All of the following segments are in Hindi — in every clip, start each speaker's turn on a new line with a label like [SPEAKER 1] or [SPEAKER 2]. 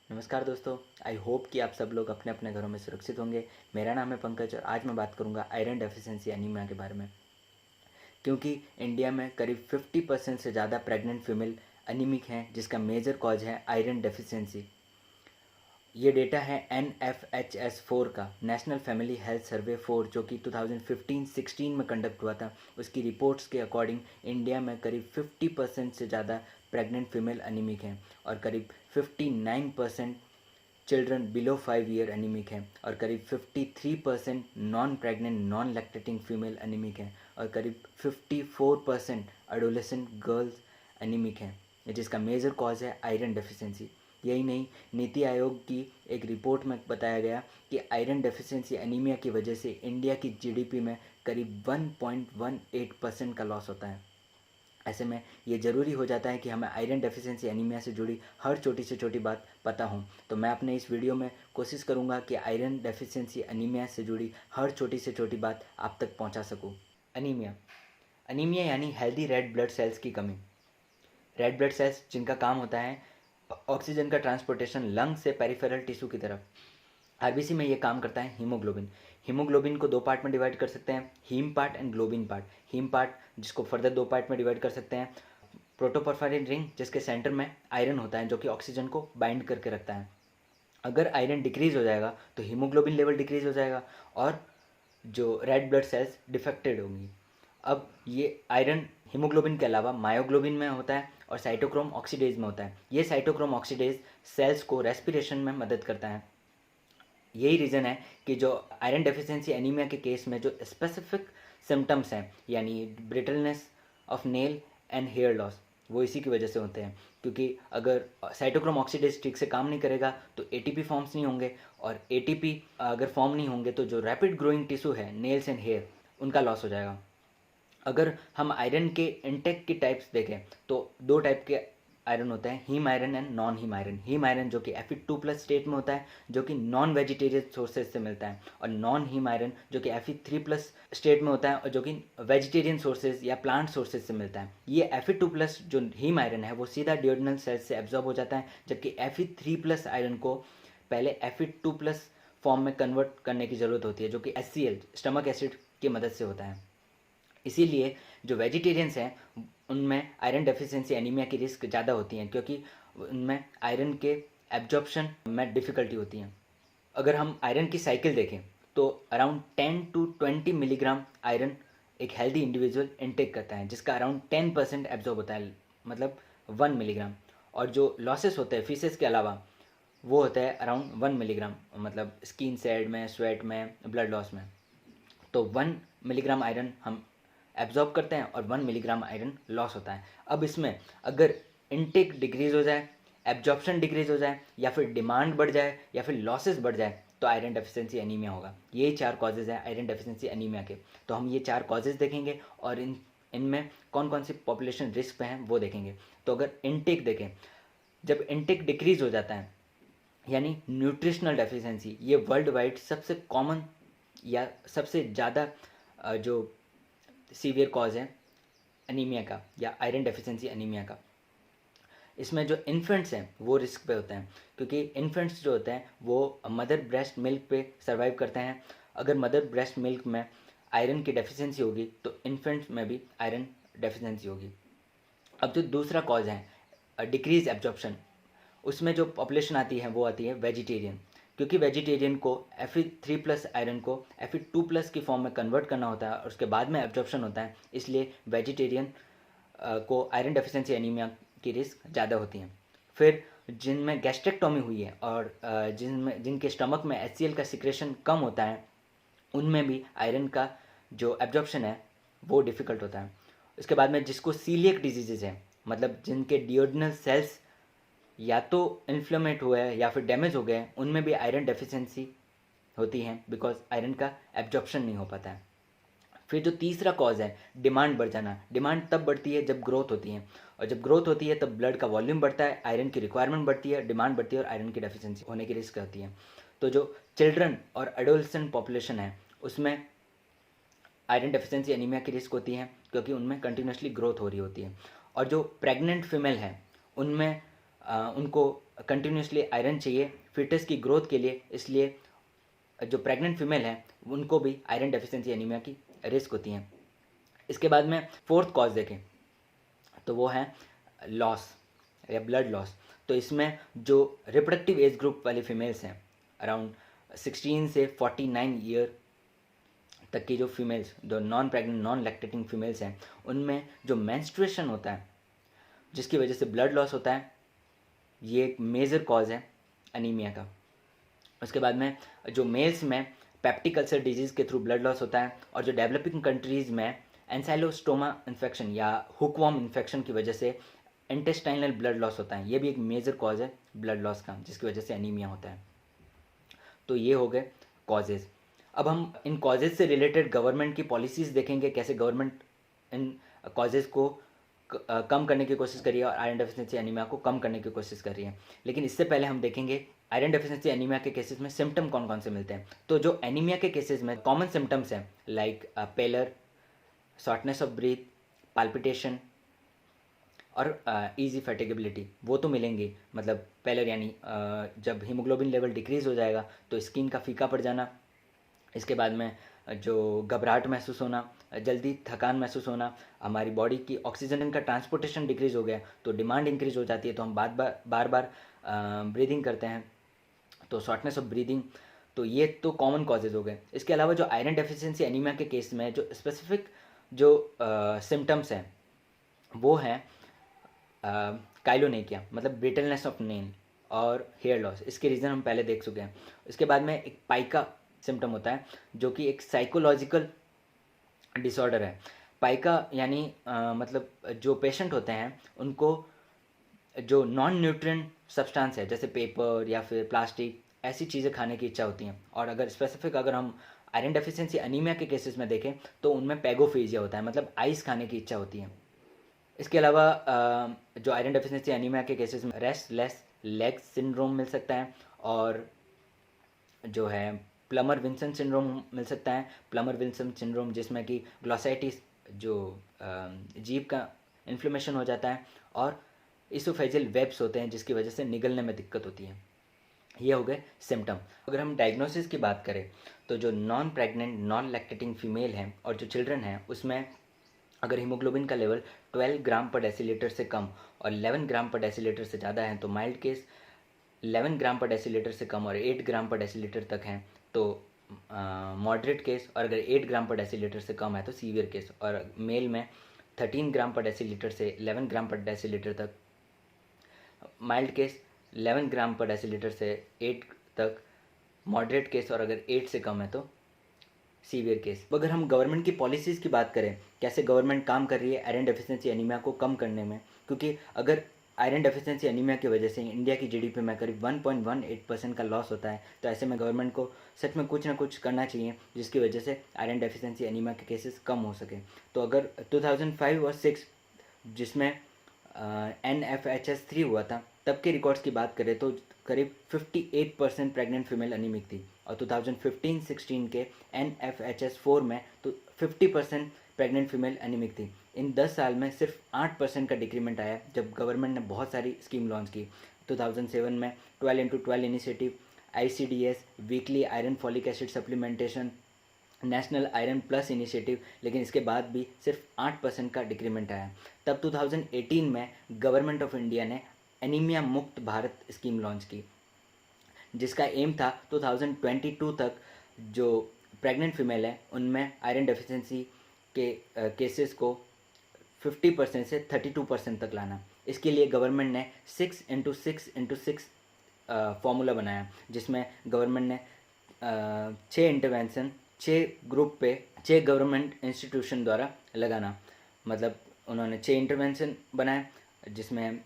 [SPEAKER 1] नमस्कार दोस्तों। आई होप कि आप सब लोग अपने अपने घरों में सुरक्षित होंगे। मेरा नाम है पंकज और आज मैं बात करूंगा आयरन डेफिशिएंसी एनीमिया के बारे में। क्योंकि इंडिया में करीब 50% से ज़्यादा प्रेग्नेंट फीमेल अनीमिक हैं, जिसका मेजर कॉज है आयरन डेफिशिएंसी। ये डेटा है NFHS4 का, नेशनल फैमिली हेल्थ सर्वे 4, जो कि 2015-16 में कंडक्ट हुआ था। उसकी रिपोर्ट्स के अकॉर्डिंग इंडिया में करीब 50% से ज़्यादा प्रेग्नेंट फीमेल अनीमिक हैं और करीब 59% चिल्ड्रन बिलो 5 ईयर अनीमिक हैं और करीब 53% non pregnant non lactating female anaemic हैं और करीब 54% एडोलेसेंट गर्ल्स अनीमिक हैं, जिसका मेजर कॉज है आयरन डेफिशिएंसी। यही नहीं, नीति आयोग की एक रिपोर्ट में बताया गया कि आयरन डेफिशिएंसी एनीमिया की वजह से इंडिया की जीडीपी में करीब 1.18% का लॉस होता है। ऐसे में ये ज़रूरी हो जाता है कि हमें आयरन डेफिशिएंसी एनीमिया से जुड़ी हर छोटी से छोटी बात पता हो। तो मैं अपने इस वीडियो में कोशिश करूँगा कि आयरन डेफिशिएंसी एनीमिया से जुड़ी हर छोटी से छोटी बात आप तक पहुँचा सकूँ। अनीमिया अनीमिया यानी हेल्दी रेड ब्लड सेल्स की कमी। रेड ब्लड सेल्स जिनका काम होता है ऑक्सीजन का ट्रांसपोर्टेशन लंग से पेरिफेरल टिश्यू की तरफ। आरबीसी में ये काम करता है हीमोग्लोबिन। हीमोग्लोबिन को दो पार्ट में डिवाइड कर सकते हैं, haem part and globin part. Haem part जिसको फर्दर दो पार्ट में डिवाइड कर सकते हैं, प्रोटोपोरफायरिन रिंग जिसके सेंटर में आयरन होता है जो कि ऑक्सीजन को बाइंड करके रखता है। अगर आयरन डिक्रीज हो जाएगा तो हीमोग्लोबिन लेवल डिक्रीज हो जाएगा और जो रेड ब्लड सेल्स डिफेक्टेड होंगी। अब ये आयरन हीमोग्लोबिन के अलावा मायोग्लोबिन में होता है और साइटोक्रोम ऑक्सीडेज में होता है। ये साइटोक्रोम ऑक्सीडेज सेल्स को रेस्पिरेशन में मदद करता है। यही रीज़न है कि जो आयरन डेफिशिएंसी एनीमिया के केस में जो स्पेसिफिक सिम्टम्स हैं, यानी brittleness of nail and hair loss, वो इसी की वजह से होते हैं। क्योंकि अगर साइटोक्रोम ऑक्सीडेज ठीक से काम नहीं करेगा तो एटीपी फॉर्म्स नहीं होंगे, और एटीपी अगर फॉर्म नहीं होंगे तो जो रैपिड ग्रोइंग टिश्यू है, नेल्स एंड हेयर, उनका लॉस हो जाएगा। अगर हम आयरन के इंटेक की टाइप्स देखें तो दो टाइप के आयरन होते हैं, haem iron and non haem iron. Haem iron जो कि Fe2+ स्टेट में होता है, जो कि नॉन वेजिटेरियन सोर्सेज से मिलता है, और नॉन हीम आयरन जो कि Fe3+ स्टेट में होता है और जो कि वेजिटेरियन सोर्सेज या प्लांट सोर्सेज से मिलता है। ये Fe2+ जो हीम आयरन है वो सीधा डियोडनल सेल्स से एब्जॉर्ब हो जाता है, जबकि Fe3+ आयरन को पहले Fe2+ फॉर्म में कन्वर्ट करने की ज़रूरत होती है, जो कि HCl स्टमक एसिड की मदद से होता है। इसीलिए जो वेजिटेरियंस हैं उनमें आयरन डेफिशिएंसी एनीमिया की रिस्क ज़्यादा होती हैं, क्योंकि उनमें आयरन के एब्जॉर्प्शन में डिफ़िकल्टी होती है। अगर हम आयरन की साइकिल देखें तो अराउंड 10 to 20 मिलीग्राम आयरन एक हेल्दी इंडिविजुअल इनटेक करता है, जिसका अराउंड 10% एब्जॉर्ब होता है, मतलब 1 मिलीग्राम। और जो लॉसेस होते हैं फीसेस के अलावा वो होता है अराउंड 1 मिलीग्राम, मतलब स्किन सेड में, स्वेट में, ब्लड लॉस में। तो 1 मिलीग्राम आयरन हम एब्जॉर्ब करते हैं और 1 मिलीग्राम आयरन लॉस होता है। अब इसमें अगर इनटेक डिक्रीज हो जाए, एब्जॉर्प्शन डिक्रीज हो जाए, या फिर डिमांड बढ़ जाए, या फिर लॉसेस बढ़ जाए, तो आयरन डेफिशिएंसी एनीमिया होगा। यही 4 कॉजेज़ हैं आयरन डेफिशिएंसी एनीमिया के। तो हम ये 4 कॉजेज़ देखेंगे और इनमें कौन कौन सी पॉपुलेशन रिस्क पे हैं वो देखेंगे। तो अगर इनटेक देखें, जब इनटेक डिक्रीज हो जाता है, यानी न्यूट्रिशनल डेफिशिएंसी, ये वर्ल्ड वाइड सबसे कॉमन या सबसे ज़्यादा जो सीवियर कॉज है एनीमिया का या आयरन डेफिशिएंसी एनीमिया का। इसमें जो इन्फेंट्स हैं वो रिस्क पे होते हैं, क्योंकि इन्फेंट्स जो होते हैं वो मदर ब्रेस्ट मिल्क पे सर्वाइव करते हैं। अगर मदर ब्रेस्ट मिल्क में आयरन की डेफिशिएंसी होगी तो इन्फेंट्स में भी आयरन डेफिशिएंसी होगी। अब जो दूसरा कॉज है डिक्रीज एब्जॉर्प्शन, उसमें जो पॉपुलेशन आती है वो आती है वेजिटेरियन, क्योंकि वेजिटेरियन को Fe3+ आयरन को Fe2+ की फॉर्म में कन्वर्ट करना होता है और उसके बाद में एब्जॉर्प्शन होता है। इसलिए वेजिटेरियन को आयरन डेफिशिएंसी एनीमिया की रिस्क ज़्यादा होती है। फिर जिनमें गैस्ट्रेक्टोमी हुई है और जिनके स्टमक में HCl का सिक्रेशन कम होता है, उनमें भी आयरन का जो एब्जॉर्प्शन है वो डिफ़िकल्ट होता है। उसके बाद में जिसको सीलियक डिजीजेज हैं, मतलब जिनके डियोडनल सेल्स या तो इन्फ्लेमेट हुए हैं या फिर डैमेज हो गए हैं, उनमें भी आयरन डेफिशिएंसी होती है, बिकॉज आयरन का एब्जॉर्प्शन नहीं हो पाता है। फिर जो तीसरा कॉज है डिमांड बढ़ जाना। डिमांड तब बढ़ती है जब ग्रोथ होती है, और जब ग्रोथ होती है तब ब्लड का वॉल्यूम बढ़ता है, आयरन की रिक्वायरमेंट बढ़ती है, डिमांड बढ़ती है और आयरन की डेफिशिएंसी होने की रिस्क होती है। तो जो चिल्ड्रन और एडोलसेंट पॉपुलेशन है उसमें आयरन डेफिशिएंसी एनीमिया की रिस्क होती है, क्योंकि उनमें कंटिन्यूसली ग्रोथ हो रही होती है। और जो प्रेग्नेंट फीमेल है उनमें उनको कंटिन्यूसली आयरन चाहिए फिटस की ग्रोथ के लिए, इसलिए जो प्रेग्नेंट फीमेल हैं उनको भी आयरन डेफिशिएंसी एनीमिया की रिस्क होती हैं। इसके बाद में फोर्थ कॉज देखें तो वो है लॉस या ब्लड लॉस। तो इसमें जो रिप्रोडक्टिव एज ग्रुप वाली फीमेल्स हैं अराउंड 16 से 49 ईयर तक की जो फीमेल्स, जो non pregnant non lactating females हैं, उनमें जो मेंस्ट्रुएशन होता है जिसकी वजह से ब्लड लॉस होता है, ये एक मेजर कॉज है एनीमिया का। उसके बाद में जो मेल्स में पेप्टिक अल्सर डिजीज़ के थ्रू ब्लड लॉस होता है, और जो डेवलपिंग कंट्रीज़ में एंसाइलोस्टोमा इन्फेक्शन या हुकवॉर्म इन्फेक्शन की वजह से इंटेस्टाइनल ब्लड लॉस होता है। ये भी एक मेजर कॉज है ब्लड लॉस का, जिसकी वजह से एनीमिया होता है। तो ये हो गए कॉजेज़। अब हम इन कॉजेज़ से रिलेटेड गवर्नमेंट की पॉलिसीज़ देखेंगे, कैसे गवर्नमेंट इन कॉजेज़ को कम करने की कोशिश करी है और आयरन डेफिशिएंसी एनीमिया को कम करने की कोशिश कर रही है। लेकिन इससे पहले हम देखेंगे आयरन डेफिशिएंसी एनीमिया के केसेस में सिम्टम कौन कौन से मिलते हैं। तो जो एनीमिया के केसेस में कॉमन सिम्टम्स हैं like pallor, shortness of breath, palpitation और ईजी फैटिगेबिलिटी, वो तो मिलेंगे। मतलब पेलर यानी जब हीमोग्लोबिन लेवल डिक्रीज़ हो जाएगा तो स्किन का फीका पड़ जाना, इसके बाद में जो घबराहट महसूस होना, जल्दी थकान महसूस होना, हमारी बॉडी की ऑक्सीजन का ट्रांसपोर्टेशन डिक्रीज़ हो गया तो डिमांड इंक्रीज़ हो जाती है, तो हम बार बार ब्रीदिंग करते हैं, तो शॉर्टनेस ऑफ ब्रीदिंग। तो ये तो कॉमन कॉजेज़ हो गए। इसके अलावा जो आयरन डेफिशिएंसी एनीमिया के केस में जो स्पेसिफिक जो सिम्टम्स हैं वो हैं काइलोनेकिया, मतलब ब्रिटलनेस ऑफ नेल और हेयर लॉस। इसके रीज़न हम पहले देख चुके हैं। इसके बाद में एक पाइका सिम्टम होता है जो कि एक साइकोलॉजिकल डिसऑर्डर है। पाइका यानी मतलब जो पेशेंट होते हैं उनको जो नॉन न्यूट्रिएंट सब्सटेंस है जैसे पेपर या फिर प्लास्टिक, ऐसी चीज़ें खाने की इच्छा होती हैं। और अगर स्पेसिफिक अगर हम आयरन डेफिशिएंसी एनीमिया के केसेस में देखें तो उनमें पैगोफेजिया होता है, मतलब आइस खाने की इच्छा होती है। इसके अलावा जो आयरन डेफिशिएंसी एनीमिया के केसेस में रेस्टलेस लेग सिंड्रोम मिल सकता है, और जो है प्लमर विल्सन सिंड्रोम मिल सकता है। प्लमर विल्सन सिंड्रोम जिसमें कि ग्लॉसाइटिस, जो जीभ का इन्फ्लेमेशन हो जाता है, और इसोफेजियल वेब्स होते हैं जिसकी वजह से निगलने में दिक्कत होती है। ये हो गए सिम्टम। अगर हम डायग्नोसिस की बात करें तो जो non pregnant non lactating female हैं और जो चिल्ड्रन हैं उसमें अगर हीमोग्लोबिन का लेवल 12 ग्राम पर डेसीलीटर से कम और 11 ग्राम पर डेसीलीटर से ज़्यादा है तो माइल्ड केस, 11 ग्राम पर डेसीलीटर से कम और 8 ग्राम पर डेसीलीटर तक हैं तो मॉडरेट केस, और अगर 8 ग्राम पर डेसीलीटर से कम है तो सीवियर केस। और मेल में 13 ग्राम पर डेसीलीटर से 11 ग्राम पर डेसीलीटर तक माइल्ड केस, 11 ग्राम पर डेसीलीटर से 8 तक मॉडरेट केस, और अगर 8 से कम है तो सीवियर केस। अगर हम गवर्नमेंट की पॉलिसीज़ की बात करें, कैसे गवर्नमेंट काम कर रही है आयरन डेफिशिएंसी एनीमिया को कम करने में, क्योंकि अगर आयरन डेफिशिएंसी एनीमिया की वजह से इंडिया की जीडीपी में करीब 1.18% का लॉस होता है, तो ऐसे में गवर्नमेंट को सच में कुछ ना कुछ करना चाहिए जिसकी वजह से आयरन डेफिशिएंसी एनीमिया के केसेस कम हो सके। तो अगर 2005 और 6 जिसमें NFHS3 हुआ था तब के रिकॉर्ड्स की बात करें तो करीब 58% प्रेग्नेंट फीमेल अनीमिक थी, और 2015-16 के NFHS4 में तो 50% प्रेग्नेंट फीमेल अनीमिक थी। इन 10 साल में सिर्फ 8% का डिक्रीमेंट आया जब गवर्नमेंट ने बहुत सारी स्कीम लॉन्च की। 2007 में 12x12 initiative, ICDS, weekly iron folic acid supplementation, national iron plus initiative, लेकिन इसके बाद भी सिर्फ 8% का डिक्रीमेंट आया। तब 2018 में गवर्नमेंट ऑफ इंडिया ने एनीमिया मुक्त भारत स्कीम लॉन्च की, जिसका एम था 2022 तक जो प्रेग्नेंट फीमेल है उनमें आयरन डेफिशिएंसी के केसेस को 50% से 32% तक लाना। इसके लिए गवर्नमेंट ने 6x6x6 फॉर्मूला बनाया, जिसमें गवर्नमेंट ने 6 इंटरवेंशन 6 ग्रुप पे 6 गवर्नमेंट इंस्टीट्यूशन द्वारा लगाना। मतलब उन्होंने 6 इंटरवेंशन बनाए जिसमें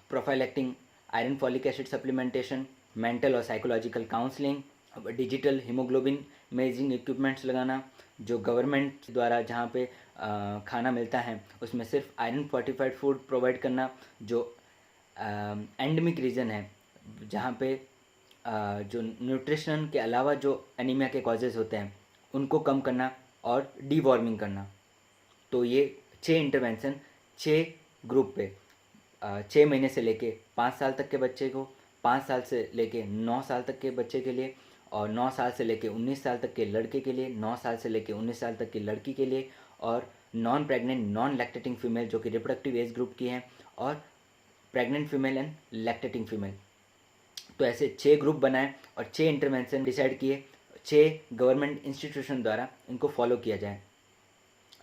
[SPEAKER 1] prophylactic, iron folic acid supplementation, mental और psychological counselling, digital haemoglobin measuring equipments लगाना, जो गवर्नमेंट द्वारा जहाँ पे खाना मिलता है उसमें सिर्फ आयरन फोर्टिफाइड फूड प्रोवाइड करना, जो एंडेमिक रीजन है जहाँ पे जो न्यूट्रिशन के अलावा जो एनीमिया के कॉजेज़ होते हैं उनको कम करना, और डीवॉर्मिंग करना। तो ये 6 इंटरवेंशन 6 ग्रुप पे 6 महीने से लेके 5 साल तक के बच्चे को 5 साल से लेके 9 साल तक के बच्चे के लिए, और 9 साल से लेके 19 साल तक के लड़के के लिए, 9 साल से लेके 19 साल तक की लड़की के लिए, और non pregnant non lactating female जो कि रिप्रोडक्टिव एज ग्रुप की हैं, और pregnant female and lactating female. तो ऐसे 6 ग्रुप बनाए और 6 इंटरवेंशन डिसाइड किए, 6 गवर्नमेंट इंस्टीट्यूशन द्वारा इनको फॉलो किया जाए।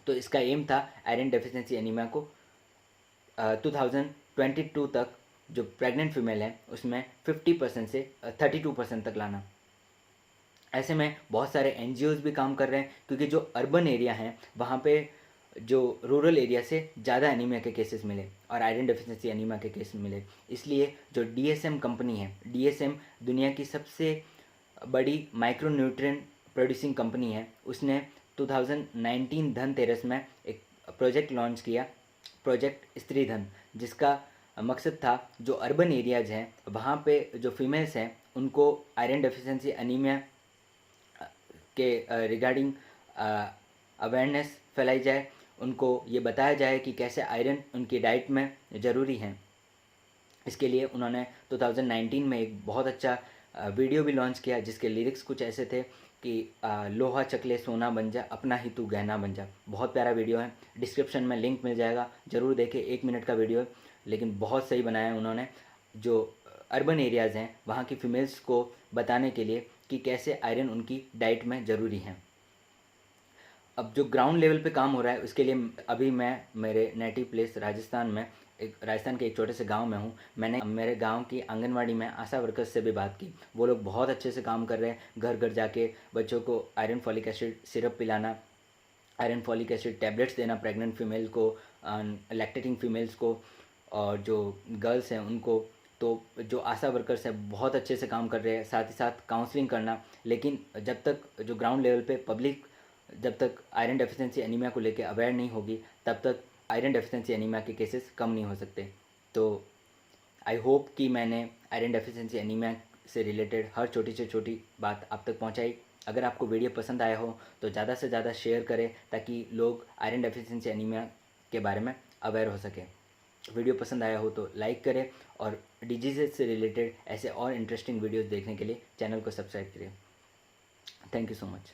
[SPEAKER 1] तो इसका एम था आयरन डेफिशिएंसी एनीमिया को 2022 तक जो प्रेग्नेंट फीमेल है उसमें 50% से 32% तक लाना। ऐसे में बहुत सारे एनजीओज भी काम कर रहे हैं, क्योंकि जो अर्बन एरिया हैं वहाँ पे जो रूरल एरिया से ज़्यादा एनीमिया के केसेस मिले और आयरन डेफिशिएंसी एनीमिया के केस मिले। इसलिए जो डीएसएम कंपनी है, डीएसएम दुनिया की सबसे बड़ी माइक्रोन्यूट्रिएंट प्रोड्यूसिंग कंपनी है, उसने 2019 धनतेरस में एक प्रोजेक्ट लॉन्च किया, प्रोजेक्ट स्त्री धन, जिसका मकसद था जो अर्बन एरियाज़ हैं वहाँ पे जो फीमेल्स हैं उनको आयरन डेफिशिएंसी एनीमिया के रिगार्डिंग अवेयरनेस फैलाई जाए, उनको ये बताया जाए कि कैसे आयरन उनकी डाइट में ज़रूरी है। इसके लिए उन्होंने 2019 में एक बहुत अच्छा वीडियो भी लॉन्च किया, जिसके लिरिक्स कुछ ऐसे थे कि लोहा चकले सोना बन जा, अपना ही तू गहना बन जा। बहुत प्यारा वीडियो है, डिस्क्रिप्शन में लिंक मिल जाएगा, ज़रूर देखें। 1 मिनट का वीडियो है, लेकिन बहुत सही बनाया है उन्होंने, जो अर्बन एरियाज़ हैं वहाँ की फीमेल्स को बताने के लिए कि कैसे आयरन उनकी डाइट में ज़रूरी है। अब जो ग्राउंड लेवल पे काम हो रहा है उसके लिए अभी मैं मेरे नेटिव प्लेस राजस्थान में, राजस्थान के एक छोटे से गांव में हूँ। मैंने मेरे गांव की आंगनवाड़ी में आशा वर्कर्स से भी बात की, वो लोग बहुत अच्छे से काम कर रहे हैं। घर घर जाके बच्चों को आयरन फॉलिक एसिड सिरप पिलाना, आयरन फॉलिक एसिड टैबलेट्स देना प्रेग्नेंट फीमेल को, लैक्टेटिंग फीमेल्स को, और जो गर्ल्स हैं उनको। तो जो आशा वर्कर्स हैं बहुत अच्छे से काम कर रहे हैं, साथ ही साथ काउंसलिंग करना। लेकिन जब तक जो ग्राउंड लेवल पे पब्लिक जब तक आयरन डेफिशिएंसी एनीमिया को लेकर अवेयर नहीं होगी, तब तक आयरन डेफिशिएंसी एनीमिया के केसेस कम नहीं हो सकते। तो आई होप कि मैंने आयरन डेफिशिएंसी एनीमिया से रिलेटेड हर छोटी से छोटी बात आप तक पहुंचाई। अगर आपको वीडियो पसंद आया हो तो ज़्यादा से ज़्यादा शेयर करें, ताकि लोग आयरन डेफिशिएंसी एनीमिया के बारे में अवेयर हो सकें। वीडियो पसंद आया हो तो लाइक करें, और डिजीज़ से रिलेटेड ऐसे और इंटरेस्टिंग वीडियोज़ देखने के लिए चैनल को सब्सक्राइब करें। Thank you so much.